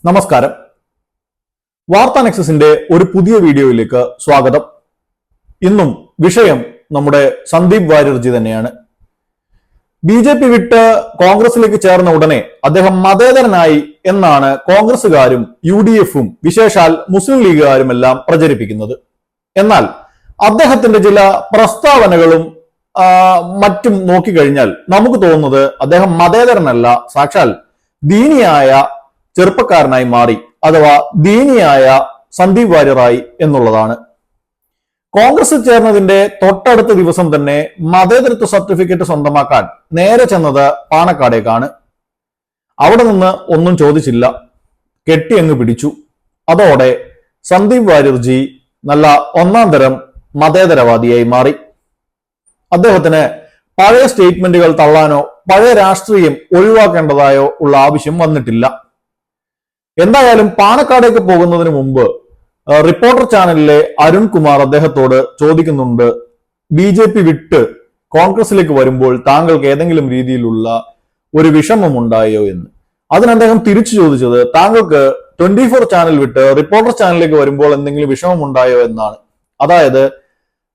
നമസ്കാരം. വാർത്താ നെക്സസിന്റെ ഒരു പുതിയ വീഡിയോയിലേക്ക് സ്വാഗതം. ഇന്നും വിഷയം നമ്മുടെ സന്ദീപ് വാര്യർജി തന്നെയാണ്. ബി.ജെ.പി. വിട്ട് കോൺഗ്രസിലേക്ക് ചേർന്ന ഉടനെ അദ്ദേഹം മതേതരനായി എന്നാണ് കോൺഗ്രസുകാരും യു.ഡി.എഫും വിശേഷാൽ മുസ്ലിം ലീഗുകാരുമെല്ലാം പ്രചരിപ്പിക്കുന്നത്. എന്നാൽ അദ്ദേഹത്തിന്റെ ചില പ്രസ്താവനകളും മറ്റും നോക്കിക്കഴിഞ്ഞാൽ നമുക്ക് തോന്നുന്നത് അദ്ദേഹം മതേതരനല്ല, സാക്ഷാൽ ദീനിയായ ചെറുപ്പക്കാരനായി മാറി, അഥവാ ദീനിയായ സന്ദീപ് വാര്യറായി എന്നുള്ളതാണ്. കോൺഗ്രസിൽ ചേർന്നതിന്റെ തൊട്ടടുത്ത ദിവസം തന്നെ മതേതരത്വ സർട്ടിഫിക്കറ്റ് സ്വന്തമാക്കാൻ നേരെ ചെന്നത് പാണക്കാടേക്കാണ്. അവിടെ നിന്ന് ഒന്നും ചോദിച്ചില്ല, കെട്ടി അങ്ങ് പിടിച്ചു. അതോടെ സന്ദീപ് വാര്യർജി നല്ല ഒന്നാം തരം മതേതരവാദിയായി മാറി. അദ്ദേഹത്തിന് പഴയ സ്റ്റേറ്റ്മെന്റുകൾ തള്ളാനോ പഴയ രാഷ്ട്രീയം ഒഴിവാക്കേണ്ടതായോ ഉള്ള ആവശ്യം വന്നിട്ടില്ല. എന്തായാലും പാണക്കാടേക്ക് പോകുന്നതിന് മുമ്പ് റിപ്പോർട്ടർ ചാനലിലെ അരുൺ കുമാർ അദ്ദേഹത്തോട് ചോദിക്കുന്നുണ്ട്, ബി.ജെ.പി. വിട്ട് കോൺഗ്രസിലേക്ക് വരുമ്പോൾ താങ്കൾക്ക് ഏതെങ്കിലും രീതിയിലുള്ള ഒരു വിഷമമുണ്ടായോ എന്ന്. അതിന് അദ്ദേഹം തിരിച്ചു ചോദിച്ചത്, താങ്കൾക്ക് 24 ചാനൽ വിട്ട് റിപ്പോർട്ടർ ചാനലിലേക്ക് വരുമ്പോൾ എന്തെങ്കിലും വിഷമമുണ്ടായോ എന്നാണ്. അതായത്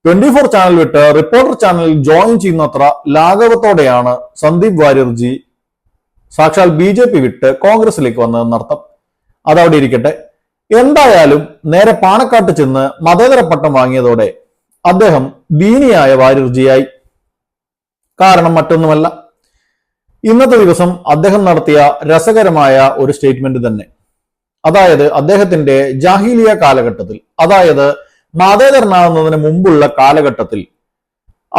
24 ചാനൽ വിട്ട് റിപ്പോർട്ടർ ചാനലിൽ ജോയിൻ ചെയ്യുന്നത്ര ലാഘവത്തോടെയാണ് സന്ദീപ് വാര്യർജി സാക്ഷാൽ ബി.ജെ.പി. വിട്ട് കോൺഗ്രസിലേക്ക് വന്നതെന്നർത്ഥം. അതവിടെ ഇരിക്കട്ടെ. എന്തായാലും നേരെ പാണക്കാട്ട് ചെന്ന് മതേതര പട്ടം വാങ്ങിയതോടെ അദ്ദേഹം ദീനിയായ വാര്യർജിയായി. കാരണം മറ്റൊന്നുമല്ല, ഇന്നത്തെ ദിവസം അദ്ദേഹം നടത്തിയ രസകരമായ ഒരു സ്റ്റേറ്റ്മെന്റ് തന്നെ. അതായത് അദ്ദേഹത്തിന്റെ ജാഹിലിയ കാലഘട്ടത്തിൽ, അതായത് മതേതരനാകുന്നതിന് മുമ്പുള്ള കാലഘട്ടത്തിൽ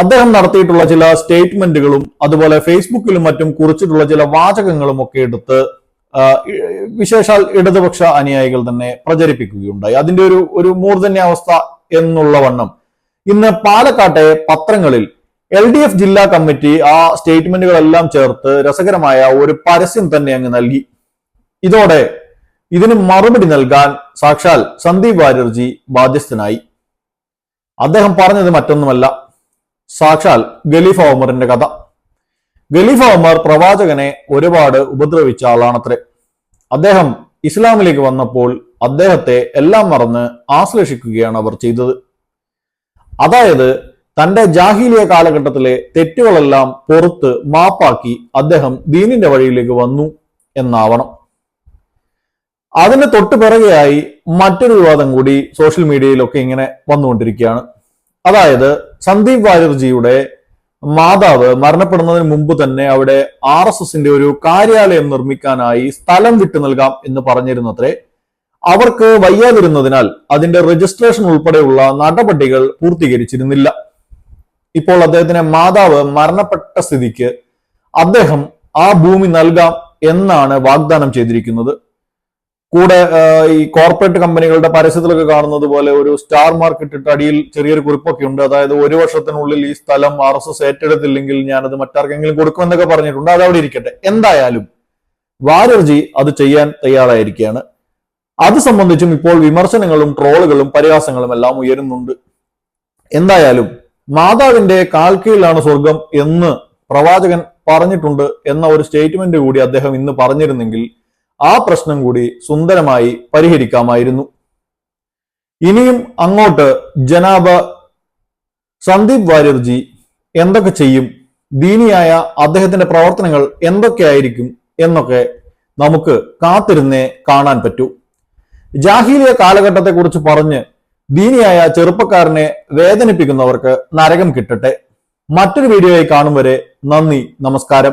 അദ്ദേഹം നടത്തിയിട്ടുള്ള ചില സ്റ്റേറ്റ്മെന്റുകളും അതുപോലെ ഫേസ്ബുക്കിലും മറ്റും കുറിച്ചിട്ടുള്ള ചില വാചകങ്ങളും ഒക്കെ എടുത്ത് വിശേഷാൽ ഇടതുപക്ഷ അനുയായികൾ തന്നെ പ്രചരിപ്പിക്കുകയുണ്ടായി. അതിന്റെ ഒരു മൂർധന്യാവസ്ഥ എന്നുള്ള വണ്ണം ഇന്ന് പാലക്കാട്ടെ പത്രങ്ങളിൽ LDF ജില്ലാ കമ്മിറ്റി ആ സ്റ്റേറ്റ്മെന്റുകളെല്ലാം ചേർത്ത് രസകരമായ ഒരു പരസ്യം തന്നെ അങ്ങ് നൽകി. ഇതോടെ ഇതിന് മറുപടി നൽകാൻ സാക്ഷാൽ സന്ദീപ് വാര്യർജി ബാധ്യസ്ഥനായി. അദ്ദേഹം പറഞ്ഞത് മറ്റൊന്നുമല്ല, സാക്ഷാൽ ഖലീഫ ഉമറിന്റെ കഥ. ഖലീഫ ഉമർ പ്രവാചകനെ ഒരുപാട് ഉപദ്രവിച്ച ആളാണത്രേ. അദ്ദേഹം ഇസ്ലാമിലേക്ക് വന്നപ്പോൾ അദ്ദേഹത്തെ എല്ലാം മറന്ന് ആശ്ലേഷിക്കുകയാണ് അവർ ചെയ്തത്. അതായത് തന്റെ ജാഹിലിയ കാലഘട്ടത്തിലെ തെറ്റുകളെല്ലാം പുറത്ത് മാപ്പാക്കി അദ്ദേഹം ദീനിന്റെ വഴിയിലേക്ക് വന്നു എന്നാവണം. അതിന് തൊട്ടു പിറകെയായി മറ്റൊരു വിവാദം കൂടി സോഷ്യൽ മീഡിയയിലൊക്കെ ഇങ്ങനെ വന്നുകൊണ്ടിരിക്കുകയാണ്. അതായത് സന്ദീപ് വാര്യർജിയുടെ മാതാവ് മരണപ്പെടുന്നതിന് മുമ്പ് തന്നെ അവിടെ RSSന്റെ ഒരു കാര്യാലയം നിർമ്മിക്കാനായി സ്ഥലം വിട്ടു നൽകാം എന്ന് പറഞ്ഞിരുന്നത്രേ. അവർക്ക് വയ്യാതിരുന്നതിനാൽ അതിന്റെ രജിസ്ട്രേഷൻ ഉൾപ്പെടെയുള്ള നടപടികൾ പൂർത്തീകരിച്ചിരുന്നില്ല. ഇപ്പോൾ അദ്ദേഹത്തിന്റെ മാതാവ് മരണപ്പെട്ട സ്ഥിതിക്ക് അദ്ദേഹം ആ ഭൂമി നൽകാം എന്നാണ് വാഗ്ദാനം ചെയ്തിരിക്കുന്നത്. കൂടെ ഈ കോർപ്പറേറ്റ് കമ്പനികളുടെ പരസ്യത്തിലൊക്കെ കാണുന്നത് പോലെ ഒരു സ്റ്റാർ മാർക്ക് ഇട്ടിട്ട് അടിയിൽ ചെറിയൊരു കുറിപ്പൊക്കെ ഉണ്ട്. അതായത് 1 വർഷത്തിനുള്ളിൽ ഈ സ്ഥലം RSS ഏറ്റെടുത്തില്ലെങ്കിൽ ഞാനത് മറ്റാർക്കെങ്കിലും കൊടുക്കുമെന്നൊക്കെ പറഞ്ഞിട്ടുണ്ട്. അതവിടെ ഇരിക്കട്ടെ. എന്തായാലും വാര്യർജി അത് ചെയ്യാൻ തയ്യാറായിരിക്കുകയാണ്. അത് സംബന്ധിച്ചും ഇപ്പോൾ വിമർശനങ്ങളും ട്രോളുകളും പരിഹാസങ്ങളും എല്ലാം ഉയരുന്നുണ്ട്. എന്തായാലും മാതാവിന്റെ കാൽക്കീഴിലാണ് സ്വർഗം എന്ന് പ്രവാചകൻ പറഞ്ഞിട്ടുണ്ട് എന്ന ഒരു സ്റ്റേറ്റ്മെന്റ് കൂടി അദ്ദേഹം ഇന്ന് പറഞ്ഞിരുന്നെങ്കിൽ ആ പ്രശ്നം കൂടി സുന്ദരമായി പരിഹരിക്കാമായിരുന്നു. ഇനിയും അങ്ങോട്ട് ജനാബ് സന്ദീപ് വാര്യർജി എന്തൊക്കെ ചെയ്യും, ദീനിയായ അദ്ദേഹത്തിന്റെ പ്രവർത്തനങ്ങൾ എന്തൊക്കെയായിരിക്കും എന്നൊക്കെ നമുക്ക് കാത്തിരുന്നേ കാണാൻ പറ്റൂ. ജാഹിലിയ കാലഘട്ടത്തെക്കുറിച്ച് പറഞ്ഞ് ദീനിയായ ചെറുപ്പക്കാരനെ വേദനിപ്പിക്കുന്നവർക്ക് നരകം കിട്ടട്ടെ. മറ്റൊരു വീഡിയോയായി കാണും വരെ നന്ദി, നമസ്കാരം.